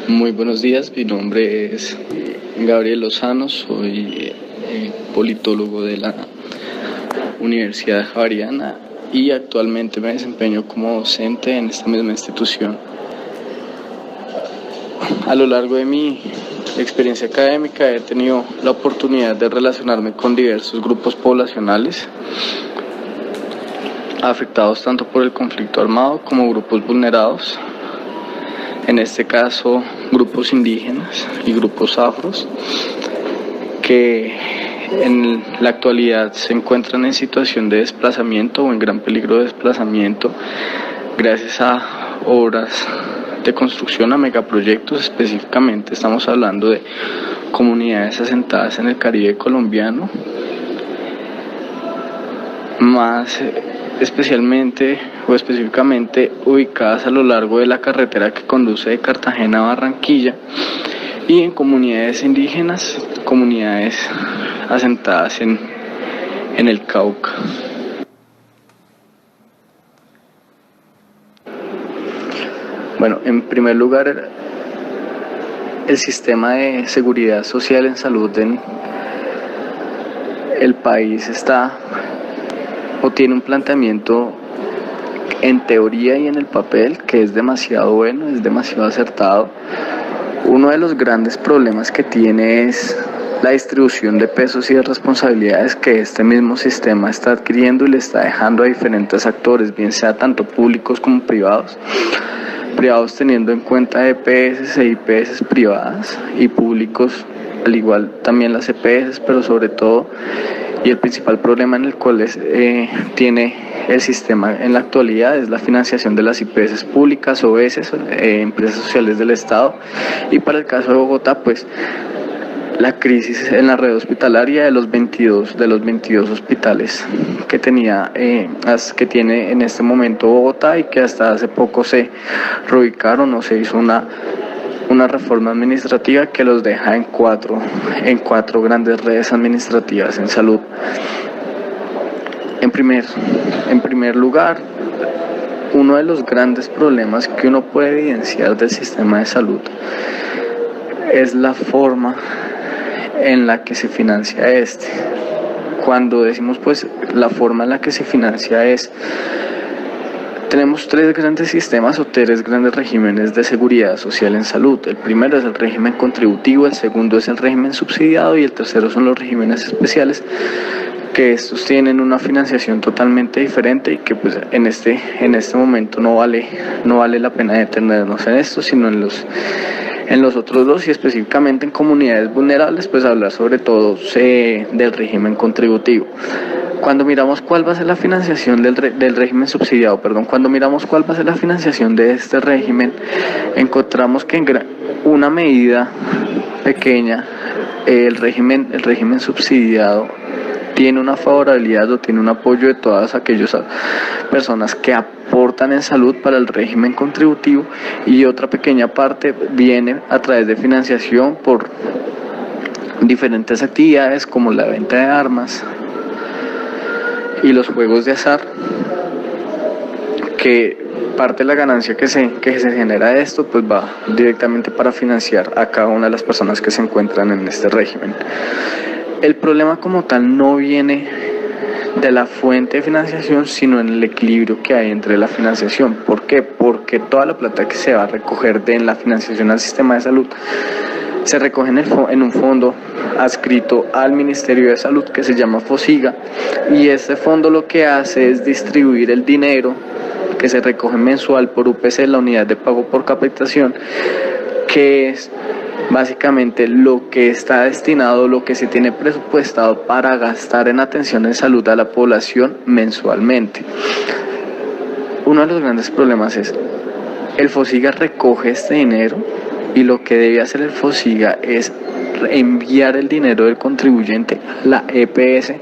Muy buenos días, mi nombre es Gabriel Lozano, soy politólogo de la Universidad Javeriana y actualmente me desempeño como docente en esta misma institución. A lo largo de mi experiencia académica he tenido la oportunidad de relacionarme con diversos grupos poblacionales afectados tanto por el conflicto armado como grupos vulnerados. En este caso, grupos indígenas y grupos afros que en la actualidad se encuentran en situación de desplazamiento o en gran peligro de desplazamiento gracias a obras de construcción, a megaproyectos. Específicamente estamos hablando de comunidades asentadas en el Caribe colombiano, más específicamente ubicadas a lo largo de la carretera que conduce de Cartagena a Barranquilla, y en comunidades indígenas, comunidades asentadas en el Cauca. Bueno, en primer lugar, el sistema de seguridad social en salud en el país tiene un planteamiento en teoría y en el papel que es demasiado bueno, es demasiado acertado. Uno de los grandes problemas que tiene es la distribución de pesos y de responsabilidades que este mismo sistema está adquiriendo y le está dejando a diferentes actores, bien sea tanto públicos como privados teniendo en cuenta EPS e IPS privadas, y públicos al igual también las EPS, pero sobre todo, y el principal problema en el cual tiene el sistema en la actualidad es la financiación de las IPS públicas, OS, empresas sociales del Estado. Y para el caso de Bogotá, pues la crisis en la red hospitalaria de los 22 hospitales que tiene en este momento Bogotá, y que hasta hace poco se reubicaron o se hizo una reforma administrativa que los deja en cuatro grandes redes administrativas en salud. En primer lugar, uno de los grandes problemas que uno puede evidenciar del sistema de salud es la forma en la que se financia Cuando decimos pues la forma en la que se financia tenemos tres grandes sistemas o tres grandes regímenes de seguridad social en salud. El primero es el régimen contributivo, el segundo es el régimen subsidiado y el tercero son los regímenes especiales, que estos tienen una financiación totalmente diferente y que pues en este momento no vale la pena detenernos en esto, sino en los otros dos, y específicamente en comunidades vulnerables, pues hablar sobre todo del régimen contributivo. Cuando miramos cuál va a ser la financiación del régimen subsidiado, cuando miramos cuál va a ser la financiación de este régimen, encontramos que en una medida pequeña el régimen subsidiado tiene una favorabilidad o tiene un apoyo de todas aquellas personas que aportan en salud para el régimen contributivo, y otra pequeña parte viene a través de financiación por diferentes actividades como la venta de armas y los juegos de azar, que parte de la ganancia que se genera de esto pues va directamente para financiar a cada una de las personas que se encuentran en este régimen. El problema como tal no viene de la fuente de financiación, sino en el equilibrio que hay entre la financiación. ¿Por qué? Porque toda la plata que se va a recoger en la financiación al sistema de salud se recoge en un fondo adscrito al Ministerio de Salud que se llama FOSIGA, y este fondo lo que hace es distribuir el dinero que se recoge mensual por UPC, la unidad de pago por capitación, que es básicamente lo que está destinado, lo que se tiene presupuestado para gastar en atención en salud a la población mensualmente. Uno de los grandes problemas es el FOSIGA recoge este dinero, y lo que debe hacer el FOSIGA es enviar el dinero del contribuyente a la EPS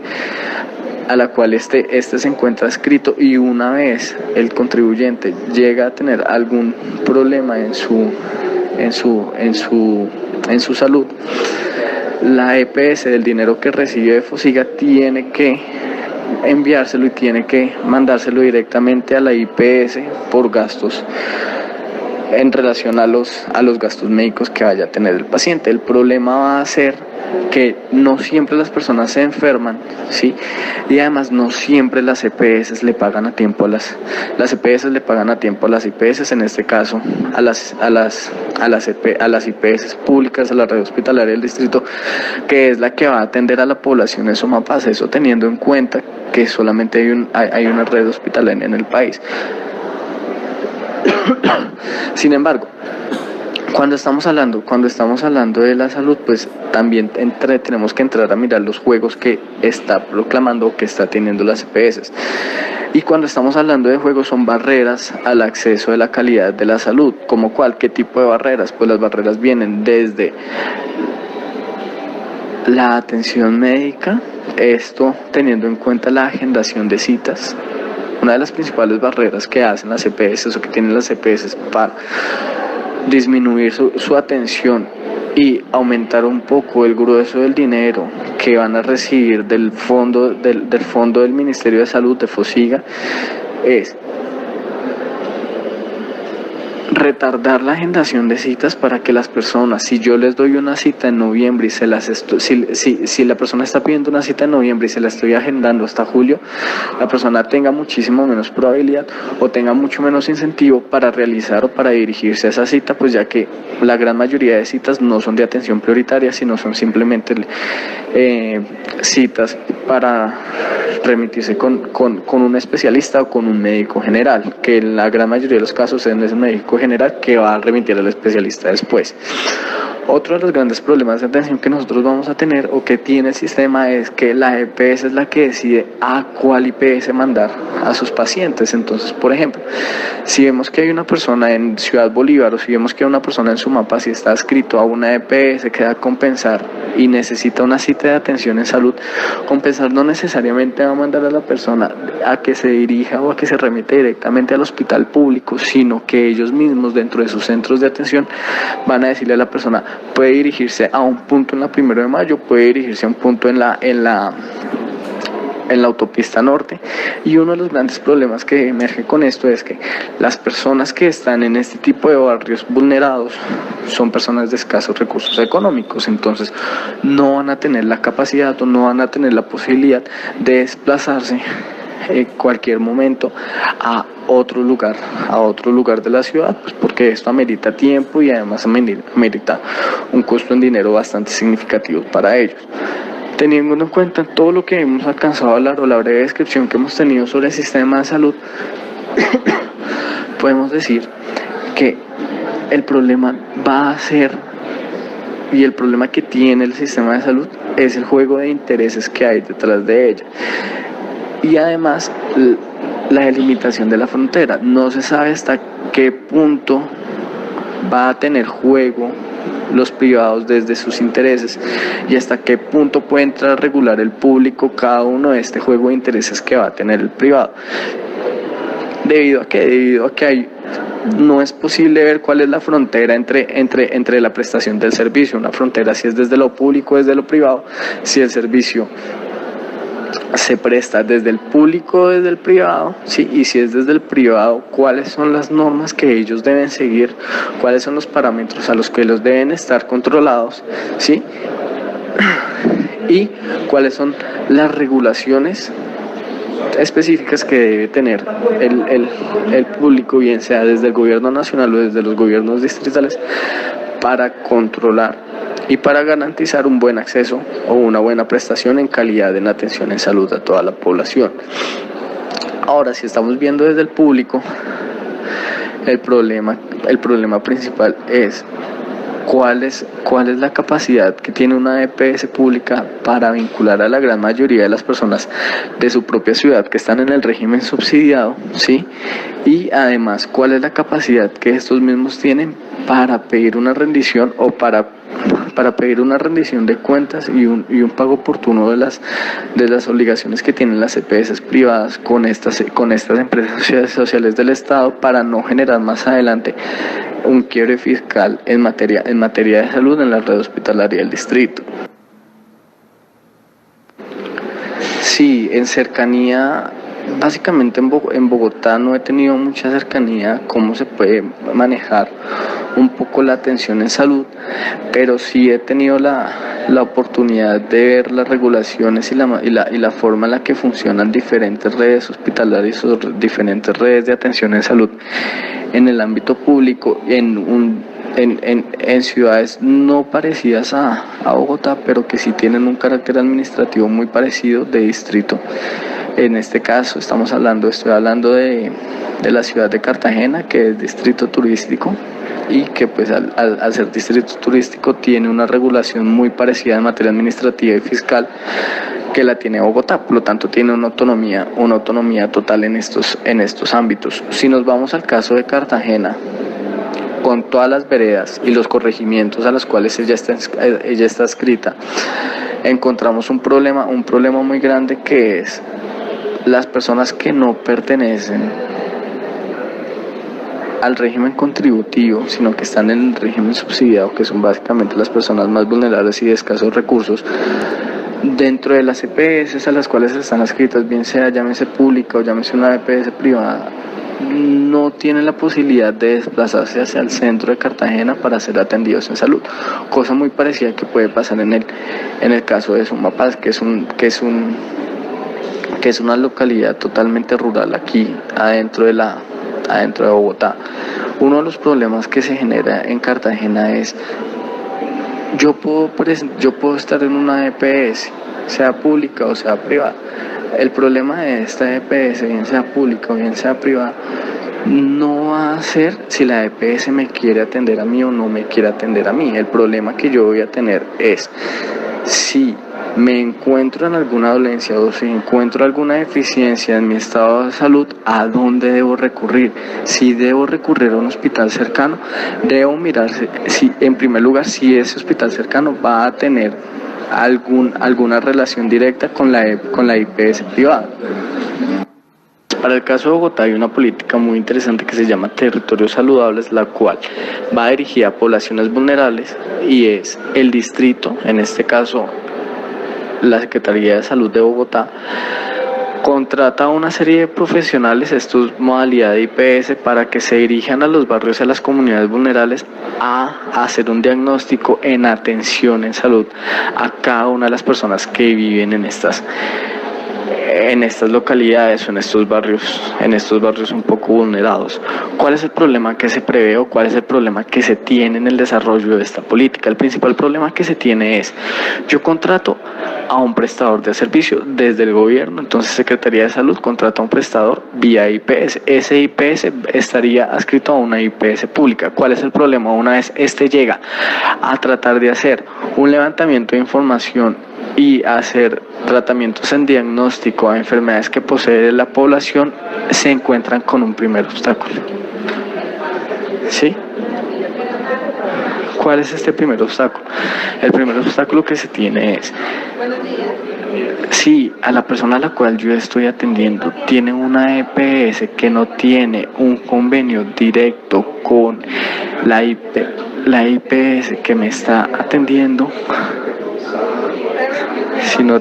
a la cual este se encuentra adscrito, y una vez el contribuyente llega a tener algún problema en su salud, la EPS del dinero que recibe de FOSIGA tiene que enviárselo y tiene que mandárselo directamente a la IPS por gastos en relación a los gastos médicos que vaya a tener el paciente. El problema va a ser que no siempre las personas se enferman, ¿sí? Y además no siempre las EPS le pagan a tiempo a las EPS le pagan a tiempo a las IPS, en este caso a las IPS públicas, a la red hospitalaria del distrito, que es la que va a atender a la población en Sumapaz, eso teniendo en cuenta que solamente hay una red hospitalaria en el país. Sin embargo, cuando estamos hablando de la salud, pues también tenemos que entrar a mirar los juegos que está proclamando, que está teniendo las EPS. Y cuando estamos hablando de juegos, son barreras al acceso de la calidad de la salud. ¿Como cuál? ¿Qué tipo de barreras? Pues las barreras vienen desde la atención médica, esto teniendo en cuenta la agendación de citas. Una de las principales barreras que hacen las EPS o que tienen las EPS para disminuir su atención y aumentar un poco el grueso del dinero que van a recibir del fondo del Ministerio de Salud, de FOSIGA, es retardar la agendación de citas para que las personas, si yo les doy una cita en noviembre y si la persona está pidiendo una cita en noviembre y se la estoy agendando hasta julio, la persona tenga muchísimo menos probabilidad o tenga mucho menos incentivo para realizar o para dirigirse a esa cita, pues ya que la gran mayoría de citas no son de atención prioritaria, sino son simplemente citas para remitirse con un especialista o con un médico general, que en la gran mayoría de los casos es el médico general que va a remitir al especialista después. Otro de los grandes problemas de atención que nosotros vamos a tener o que tiene el sistema es que la EPS es la que decide a cuál IPS mandar a sus pacientes. Entonces, por ejemplo, si vemos que hay una persona en Ciudad Bolívar o si vemos que hay una persona en Sumapaz y está adscrito a una EPS que da Compensar y necesita una cita de atención en salud, Compensar no necesariamente va a mandar a la persona a que se dirija o a que se remite directamente al hospital público, sino que ellos mismos dentro de sus centros de atención van a decirle a la persona: puede dirigirse a un punto en la 1 de Mayo, puede dirigirse a un punto en la autopista norte. Y uno de los grandes problemas que emerge con esto es que las personas que están en este tipo de barrios vulnerados son personas de escasos recursos económicos, entonces no van a tener la capacidad o no van a tener la posibilidad de desplazarse en cualquier momento a otro lugar de la ciudad, pues porque esto amerita tiempo y además amerita un costo en dinero bastante significativo para ellos. Teniendo en cuenta todo lo que hemos alcanzado a hablar o la breve descripción que hemos tenido sobre el sistema de salud, podemos decir que el problema va a ser, y el problema que tiene el sistema de salud es el juego de intereses que hay detrás de ella. Y además la delimitación de la frontera. No se sabe hasta qué punto va a tener juego los privados desde sus intereses y hasta qué punto puede entrar a regular el público cada uno de este juego de intereses que va a tener el privado. Debido a que no es posible ver cuál es la frontera entre la prestación del servicio. Una frontera si es desde lo público o desde lo privado, si el servicio se presta desde el público o desde el privado, ¿sí? Y si es desde el privado, cuáles son las normas que ellos deben seguir, cuáles son los parámetros a los que los deben estar controlados, ¿sí? Y cuáles son las regulaciones específicas que debe tener el público, bien sea desde el gobierno nacional o desde los gobiernos distritales, para controlar y para garantizar un buen acceso o una buena prestación en calidad en atención en salud a toda la población. Ahora, si estamos viendo desde el público, el problema principal es ¿cuál es la capacidad que tiene una EPS pública para vincular a la gran mayoría de las personas de su propia ciudad que están en el régimen subsidiado, ¿sí? Y además, ¿cuál es la capacidad que estos mismos tienen para pedir una rendición o para pedir una rendición de cuentas y un pago oportuno de las obligaciones que tienen las EPS privadas con estas empresas sociales del Estado, para no generar más adelante un quiebre fiscal en materia de salud en la red hospitalaria del distrito? Sí, en cercanía Básicamente en Bogotá no he tenido mucha cercanía a cómo se puede manejar un poco la atención en salud, pero sí he tenido la oportunidad de ver las regulaciones y la forma en la que funcionan diferentes redes hospitalarias o diferentes redes de atención en salud en el ámbito público, en ciudades no parecidas a Bogotá, pero que sí tienen un carácter administrativo muy parecido de distrito. En este caso estoy hablando de la ciudad de Cartagena, que es distrito turístico y que pues al ser distrito turístico tiene una regulación muy parecida en materia administrativa y fiscal que la tiene Bogotá, por lo tanto tiene una autonomía total en estos ámbitos. Si nos vamos al caso de Cartagena, con todas las veredas y los corregimientos a los cuales ella está adscrita, encontramos un problema muy grande, que es las personas que no pertenecen al régimen contributivo, sino que están en el régimen subsidiado, que son básicamente las personas más vulnerables y de escasos recursos, dentro de las EPS a las cuales están adscritas, bien sea llámese pública o llámese una EPS privada, no tienen la posibilidad de desplazarse hacia el centro de Cartagena para ser atendidos en salud, cosa muy parecida que puede pasar en el caso de Sumapaz, que es una localidad totalmente rural aquí adentro de Bogotá. Uno de los problemas que se genera en Cartagena es: yo puedo estar en una EPS, sea pública o sea privada. El problema de esta EPS, bien sea pública o bien sea privada, no va a ser si la EPS me quiere atender a mí o no me quiere atender a mí. El problema que yo voy a tener es si me encuentro en alguna dolencia o si encuentro alguna deficiencia en mi estado de salud, ¿a dónde debo recurrir? Si debo recurrir a un hospital cercano, debo mirar si, en primer lugar, si ese hospital cercano va a tener alguna relación directa con la IPS privada. Para el caso de Bogotá hay una política muy interesante que se llama Territorios Saludables, la cual va dirigida a poblaciones vulnerables, y es el distrito, en este caso la Secretaría de Salud de Bogotá, contrata a una serie de profesionales, esto es modalidad de IPS, para que se dirijan a los barrios y a las comunidades vulnerables a hacer un diagnóstico en atención en salud a cada una de las personas que viven en estas localidades o en estos barrios un poco vulnerados. ¿Cuál es el problema que se prevé o cuál es el problema que se tiene en el desarrollo de esta política? El principal problema que se tiene es: yo contrato a un prestador de servicio desde el gobierno, entonces Secretaría de Salud contrata a un prestador vía IPS. Ese IPS estaría adscrito a una IPS pública. ¿Cuál es el problema? Una vez llega a tratar de hacer un levantamiento de información y hacer tratamientos en diagnóstico a enfermedades que posee la población, se encuentran con un primer obstáculo. ¿Sí? ¿Cuál es este primer obstáculo? El primer obstáculo que se tiene es: si a la persona a la cual yo estoy atendiendo tiene una EPS que no tiene un convenio directo con la IPS que me está atendiendo, si no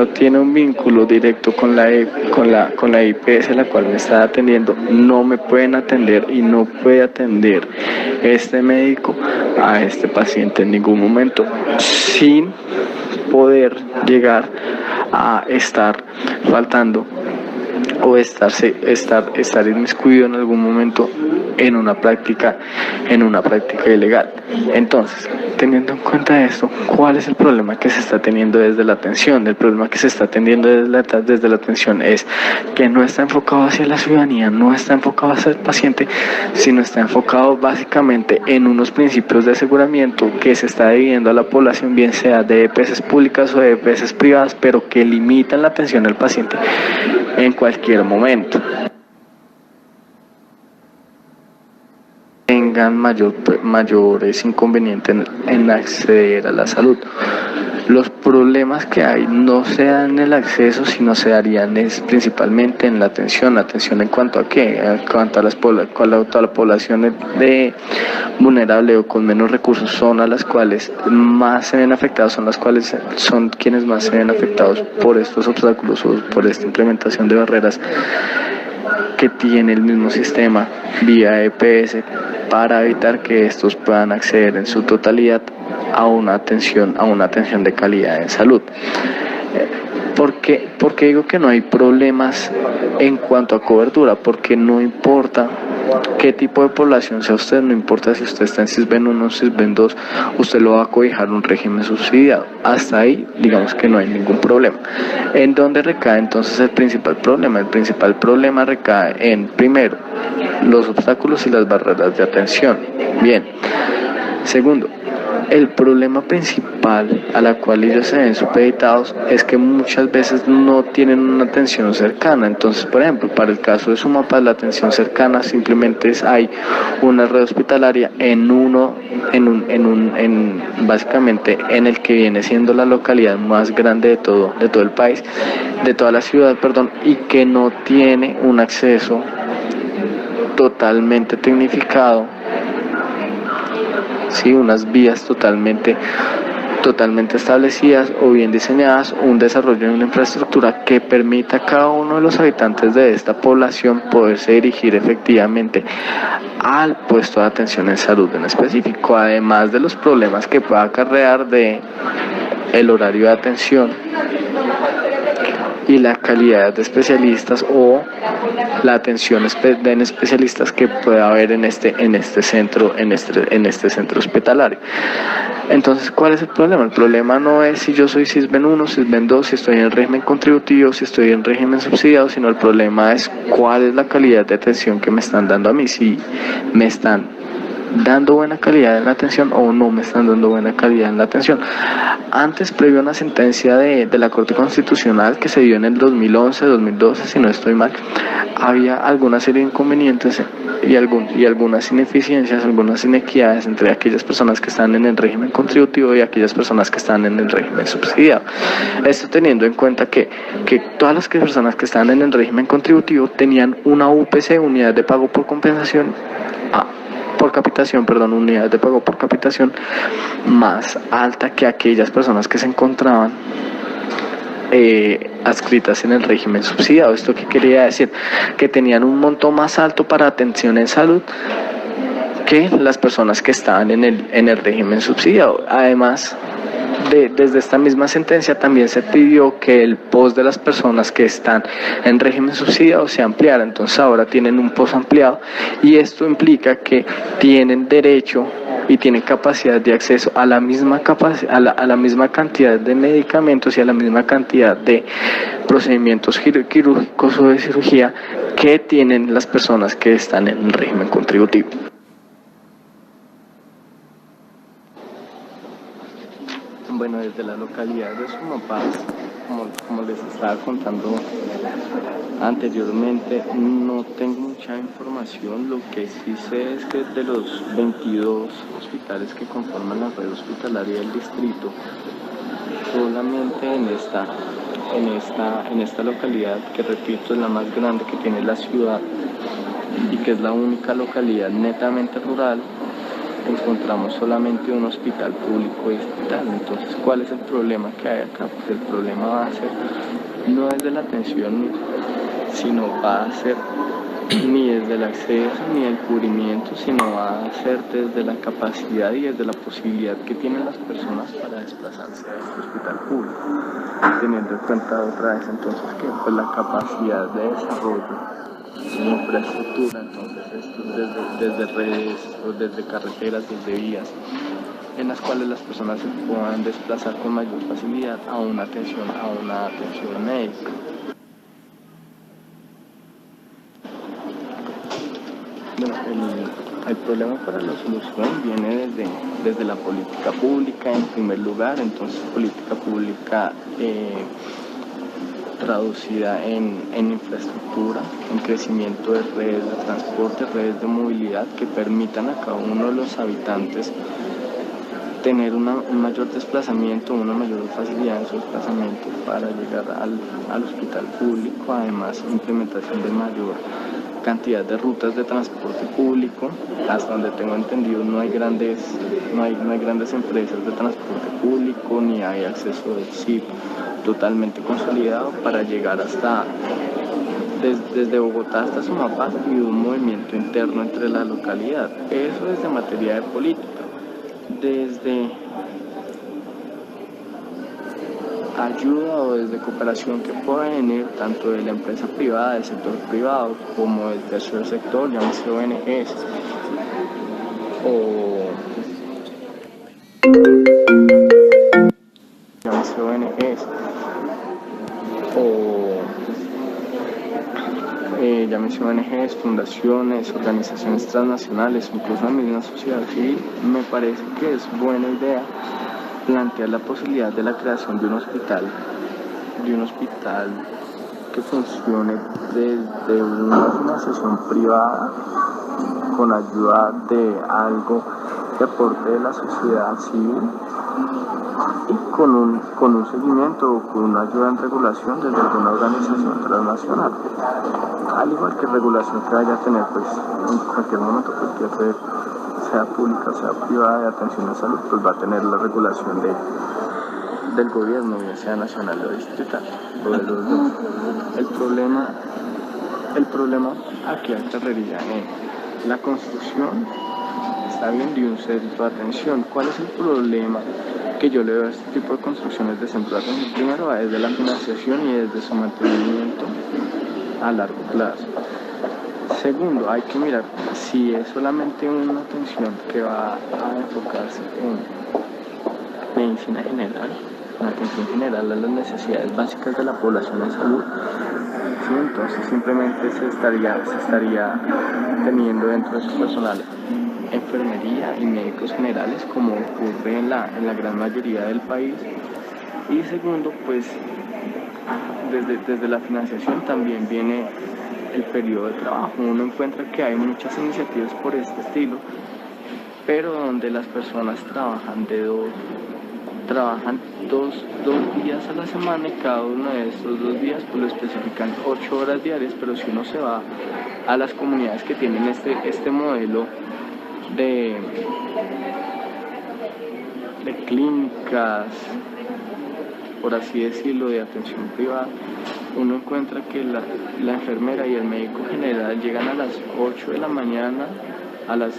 tiene un vínculo directo con la IPS la cual me está atendiendo, no me pueden atender y no puede atender este médico a este paciente en ningún momento, sin poder llegar a estar faltando o estar inmiscuido en algún momento en una práctica ilegal. Entonces, teniendo en cuenta esto, ¿cuál es el problema que se está teniendo desde la atención? El problema que se está teniendo desde la atención es que no está enfocado hacia la ciudadanía, no está enfocado hacia el paciente, sino está enfocado básicamente en unos principios de aseguramiento que se está dividiendo a la población, bien sea de EPS públicas o de EPS privadas, pero que limitan la atención al paciente en cualquier momento. Tengan mayores inconvenientes en acceder a la salud. Los problemas que hay no se dan en el acceso, sino se darían principalmente en la atención. ¿Atención en cuanto a qué? En cuanto a toda la población de vulnerable o con menos recursos son a las cuales más se ven afectados, son quienes más se ven afectados por estos obstáculos o por esta implementación de barreras que tiene el mismo sistema vía EPS para evitar que estos puedan acceder en su totalidad a una atención de calidad en salud. ¿Por qué digo que no hay problemas en cuanto a cobertura? Porque no importa qué tipo de población sea usted, no importa si usted está en SISBEN 1 o SISBEN 2, usted lo va a cobijar un régimen subsidiado. Hasta ahí, digamos que no hay ningún problema. ¿En dónde recae entonces el principal problema? El principal problema recae en, primero, los obstáculos y las barreras de atención. Bien. Segundo, el problema principal a la cual ellos se ven supeditados es que muchas veces no tienen una atención cercana. Entonces, por ejemplo, para el caso de Sumapaz, la atención cercana simplemente hay una red hospitalaria básicamente en el que viene siendo la localidad más grande de todo el país, de toda la ciudad, y que no tiene un acceso totalmente tecnificado. Sí, unas vías totalmente establecidas o bien diseñadas, un desarrollo de una infraestructura que permita a cada uno de los habitantes de esta población poderse dirigir efectivamente al puesto de atención en salud en específico, además de los problemas que pueda acarrear de el horario de atención y la calidad de especialistas o la atención en especialistas que pueda haber en este centro hospitalario. Entonces, ¿cuál es el problema? El problema no es si yo soy SISBEN 1, SISBEN 2, si estoy en régimen contributivo, si estoy en régimen subsidiado, sino el problema es cuál es la calidad de atención que me están dando a mí, si me están dando buena calidad en la atención o no me están dando buena calidad en la atención. Antes, previo a una sentencia de la Corte Constitucional que se dio en el 2011, 2012, si no estoy mal, había alguna serie de inconvenientes y algunas ineficiencias, algunas inequidades entre aquellas personas que están en el régimen contributivo y aquellas personas que están en el régimen subsidiado. Esto teniendo en cuenta que todas las personas que están en el régimen contributivo tenían una UPC, unidad de pago por compensación, unidad de pago por capitación más alta que aquellas personas que se encontraban adscritas en el régimen subsidiado. ¿Esto qué quería decir? Que tenían un monto más alto para atención en salud que las personas que estaban en el régimen subsidiado. Además, desde esta misma sentencia también se pidió que el post de las personas que están en régimen subsidiado se ampliara. Entonces ahora tienen un post ampliado y esto implica que tienen derecho y tienen capacidad de acceso a la misma cantidad de medicamentos y a la misma cantidad de procedimientos quirúrgicos o de cirugía que tienen las personas que están en el régimen contributivo. Bueno, desde la localidad de Sumapaz, como les estaba contando anteriormente, no tengo mucha información. Lo que sí sé es que de los 22 hospitales que conforman la red hospitalaria del distrito, solamente en esta localidad, que repito es la más grande que tiene la ciudad y que es la única localidad netamente rural, encontramos solamente un hospital público y estatal. Entonces, ¿cuál es el problema que hay acá? Pues el problema va a ser, no desde la atención, sino va a ser ni desde el acceso ni el cubrimiento, sino va a ser desde la capacidad y desde la posibilidad que tienen las personas para desplazarse a este hospital público, teniendo en cuenta otra vez entonces que pues la capacidad de desarrollo infraestructura, entonces esto desde redes o desde carreteras, desde vías en las cuales las personas se puedan desplazar con mayor facilidad a una atención médica. Bueno, el problema para la solución viene desde la política pública en primer lugar. Entonces política pública traducida en infraestructura, en crecimiento de redes de transporte, redes de movilidad que permitan a cada uno de los habitantes tener un mayor desplazamiento, una mayor facilidad en su desplazamiento para llegar al hospital público. Además, implementación de mayor cantidad de rutas de transporte público. Hasta donde tengo entendido no hay grandes empresas de transporte público, ni hay acceso del SIP totalmente consolidado para llegar hasta desde Bogotá hasta Sumapaz, y un movimiento interno entre la localidad. Eso desde materia de política. Desde ayuda o desde cooperación que puede venir tanto de la empresa privada, del sector privado, como del tercer sector, llámese ONGs o llámese ONGs, fundaciones, organizaciones transnacionales, incluso la misma sociedad civil. Me parece que es buena idea plantear la posibilidad de la creación de un hospital que funcione desde una financiación privada con ayuda de algo que aporte de la sociedad civil y con un seguimiento o con una ayuda en regulación desde alguna organización transnacional. Al igual que regulación que vaya a tener pues en cualquier momento, cualquier red, sea pública, sea privada, de atención a salud, pues va a tener la regulación del gobierno, ya sea nacional o distrital, o de los dos. El problema aquí acarrearía en la construcción, está bien, de un centro de atención. ¿Cuál es el problema que yo le veo a este tipo de construcciones de centro de atención? Primero va desde la financiación y desde su mantenimiento a largo plazo. Segundo, hay que mirar si es solamente una atención que va a enfocarse en medicina general, una atención general a las necesidades básicas de la población en salud. Sí, entonces simplemente se estaría teniendo dentro de su personal enfermería y médicos generales, como ocurre en la gran mayoría del país. Y segundo, pues desde la financiación también viene el periodo de trabajo. Uno encuentra que hay muchas iniciativas por este estilo, pero donde las personas trabajan dos días a la semana, y cada uno de estos 2 días pues lo especifican 8 horas diarias. Pero si uno se va a las comunidades que tienen este modelo de clínicas, por así decirlo, de atención privada, uno encuentra que la enfermera y el médico general llegan a las 8 de la mañana, a las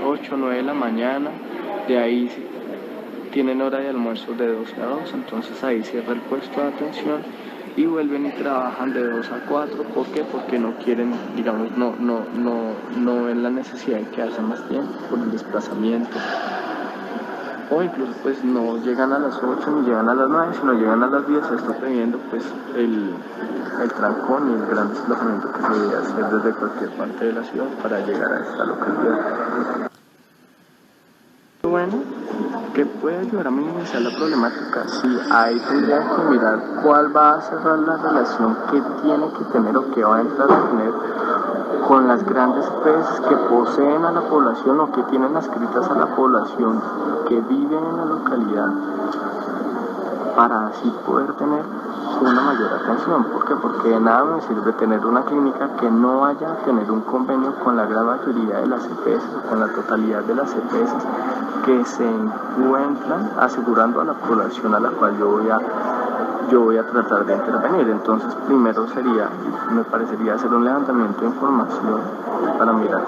8 o 9 de la mañana, de ahí tienen hora de almuerzo de 12 a 2, entonces ahí cierra el puesto de atención y vuelven y trabajan de 2 a 4. ¿Por qué? Porque no quieren, digamos, no ven la necesidad de quedarse más tiempo por el desplazamiento. O incluso pues no llegan a las 8 ni llegan a las 9, sino llegan a las 10, se está previendo pues el trancón y el gran desplazamiento que se debe hacer desde cualquier parte de la ciudad para llegar a esta localidad. Bueno, ¿qué puede ayudar a minimizar la problemática? Sí, ahí tendría que mirar cuál va a ser la relación que tiene que tener o que va a entrar a tener con las grandes empresas que poseen a la población o que tienen adscritas a la población que vive en la localidad, para así poder tener una mayor atención. ¿Por qué? Porque de nada me sirve tener una clínica que no vaya a tener un convenio con la gran mayoría de las EPS o con la totalidad de las EPS que se encuentran asegurando a la población a la cual yo voy a tratar de intervenir. Entonces primero me parecería hacer un levantamiento de información para mirar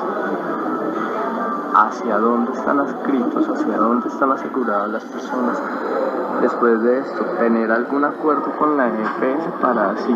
hacia dónde están adscritos, hacia dónde están aseguradas las personas. Después de esto, tener algún acuerdo con la EPS para así